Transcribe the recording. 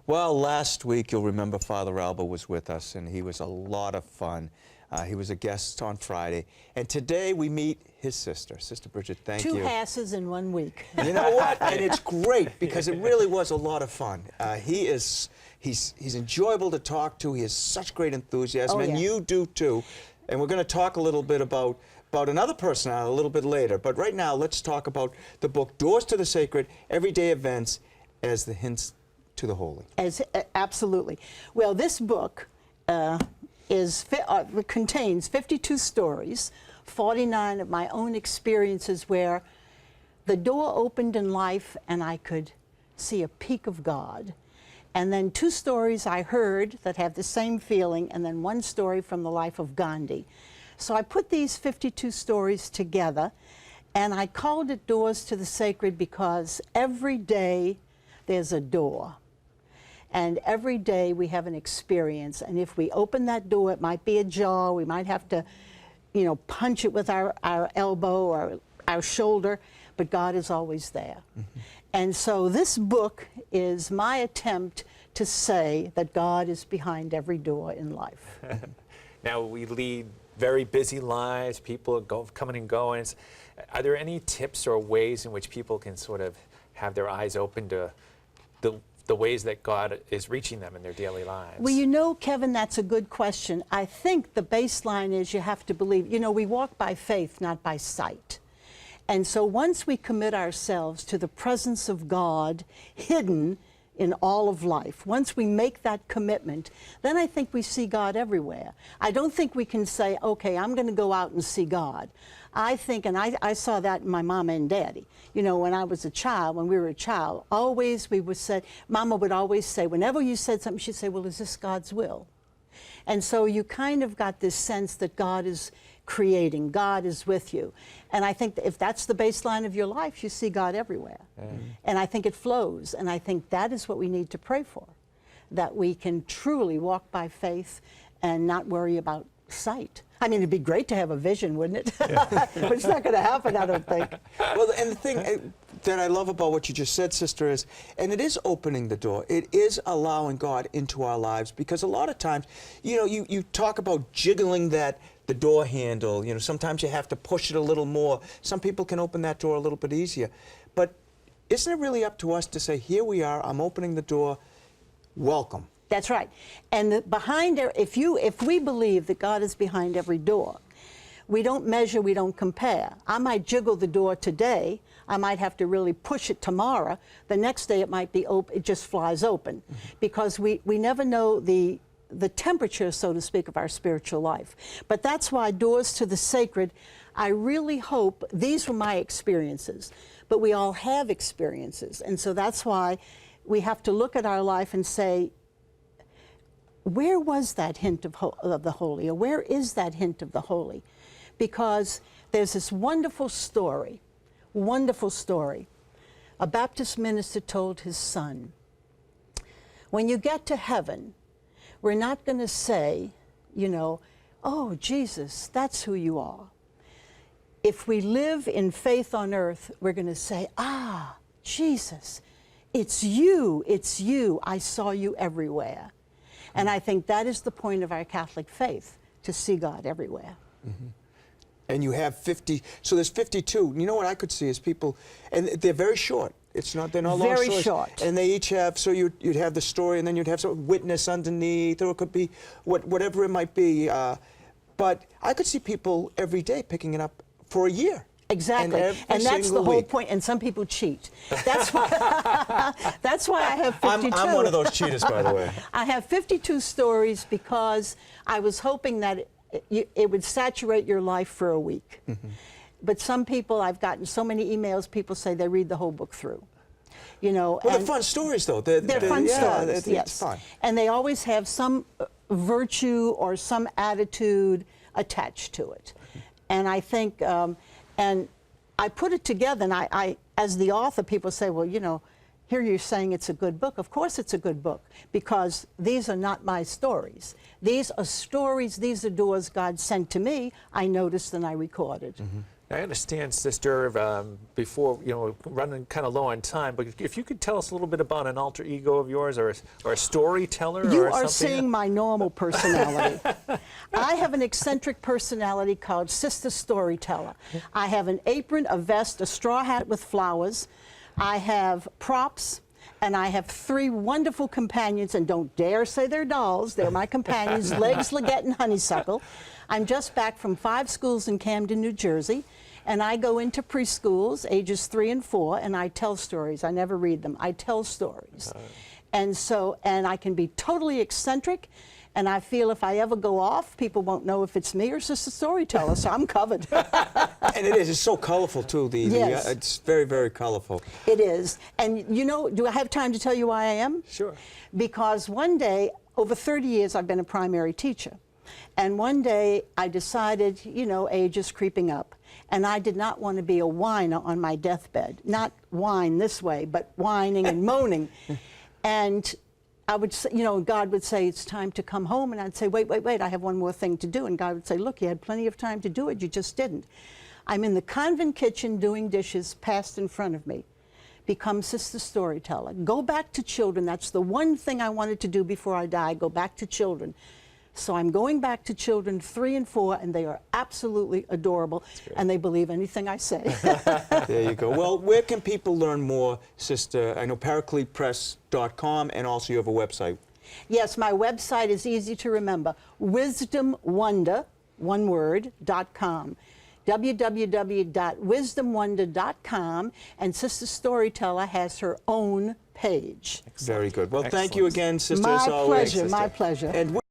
Well, last week, you'll remember Father Alba was with us, and he was a lot of fun. He was a guest on Friday. And today we meet his sister. Sister Bridget, thank you. Two Haases in 1 week. You know what? And it's great because it really was a lot of fun. He's enjoyable to talk to. He has such great enthusiasm, and you do too. And we're going to talk a little bit about another person a little bit later. But right now, let's talk about the book, Doors to the Sacred, Everyday Events as the Hints to the Holy. Absolutely. Well, this book contains 52 stories, 49 of my own experiences where the door opened in life and I could see a peek of God. And then 2 stories I heard that have the same feeling, and then 1 story from the life of Gandhi. So I put these 52 stories together, and I called it Doors to the Sacred because every day there's a door. And every day we have an experience, and if we open that door, it might be ajar, we might have to, you know, punch it with our elbow or our shoulder, but God is always there. Mm-hmm. And so this book is my attempt to say that God is behind every door in life. Now, we lead very busy lives, people coming and going. Are there any tips or ways in which people can sort of have their eyes open to the ways that God is reaching them in their daily lives? Well, you know, Kevin, that's a good question. I think the baseline is you have to believe. You know, we walk by faith, not by sight. And so once we commit ourselves to the presence of God hidden in all of life, once we make that commitment, then I think we see God everywhere. I don't think we can say, okay, I'm going to go out and see God. I think, and I saw that in my mama and daddy. You know, when I was a child, when we were a child, always we would say, Mama would always say, whenever you said something, she'd say, well, is this God's will? And so you kind of got this sense that God is creating, God is with you. And I think that if that's the baseline of your life, you see God everywhere. And I think it flows, and I think that is what we need to pray for, that we can truly walk by faith and not worry about sight. I mean, it'd be great to have a vision, wouldn't it? Yeah. But it's not going to happen, I don't think. Well, and the thing that I love about what you just said, sister, is, and it is opening the door. It is allowing God into our lives, because a lot of times, you know, you talk about jiggling the door handle. You know, sometimes you have to push it a little more. Some people can open that door a little bit easier. But isn't it really up to us to say, here we are, I'm opening the door, welcome. That's right. And behind there, if we believe that God is behind every door, we don't measure, we don't compare. I might jiggle the door today, I might have to really push it tomorrow. The next day it might be open, it just flies open. Mm-hmm. Because we never know the temperature, so to speak, of our spiritual life. But that's why Doors to the Sacred, I really hope, these were my experiences, but we all have experiences. And so that's why we have to look at our life and say, where was that hint of the holy, or where is that hint of the holy? Because there's this wonderful story. A Baptist minister told his son, when you get to heaven, we're not going to say, you know, oh, Jesus, that's who you are. If we live in faith on earth, we're going to say, ah, Jesus, it's you, I saw you everywhere. And I think that is the point of our Catholic faith, to see God everywhere. Mm-hmm. And you have 50, so there's 52. You know what I could see is people, and they're very short. They're not long stories. Very short. And they each have, so you'd have the story, and then you'd have some witness underneath, or it could be whatever it might be. But I could see people every day picking it up for a year. Exactly, and that's the whole point. And some people cheat. That's why. That's why I have 52. I'm one of those cheaters, by the way. I have 52 stories because I was hoping that it would saturate your life for a week. Mm-hmm. But some people, I've gotten so many emails. People say they read the whole book through. You know, well, they're fun stories, though. They're fun stories. Yes, it's fun. And they always have some virtue or some attitude attached to it. And I think. And I put it together, and I, as the author, people say, well, you know, here you're saying it's a good book. Of course it's a good book, because these are not my stories. These are stories, these are doors God sent to me, I noticed and I recorded. Mm-hmm. I understand, Sister, before, running kind of low on time, but if you could tell us a little bit about an alter ego of yours or a storyteller You or are something. seeing my normal personality. I have an eccentric personality called Sister Storyteller. I have an apron, a vest, a straw hat with flowers. I have props. And I have 3 wonderful companions, and don't dare say they're dolls. They're my companions, Legs, Leggett, and Honeysuckle. I'm just back from 5 schools in Camden, New Jersey, and I go into preschools, ages 3 and 4, and I tell stories. I never read them. I tell stories. And I can be totally eccentric, and I feel if I ever go off, people won't know if it's me or Sister Storyteller, so I'm covered. And it is. It's so colorful, too. Yes. It's very, very colorful. It is. And do I have time to tell you why I am? Sure. Because one day, over 30 years, I've been a primary teacher. And one day, I decided, age is creeping up. And I did not want to be a whiner on my deathbed. Not whine this way, but whining and moaning. And I would say, God would say, it's time to come home. And I'd say, wait, I have one more thing to do. And God would say, look, you had plenty of time to do it. You just didn't. I'm in the convent kitchen doing dishes passed in front of me. Become Sister Storyteller. Go back to children. That's the one thing I wanted to do before I die, go back to children. So I'm going back to children 3 and 4, and they are absolutely adorable, and they believe anything I say. There you go. Well, where can people learn more, Sister? I know paracletepress.com, and also you have a website. Yes, my website is easy to remember, wisdomwonder, one word, .com. www.wisdomwonder.com, and Sister Storyteller has her own page. Very good. Well, thank Excellent. you again, Sister, My as always. pleasure, my pleasure. And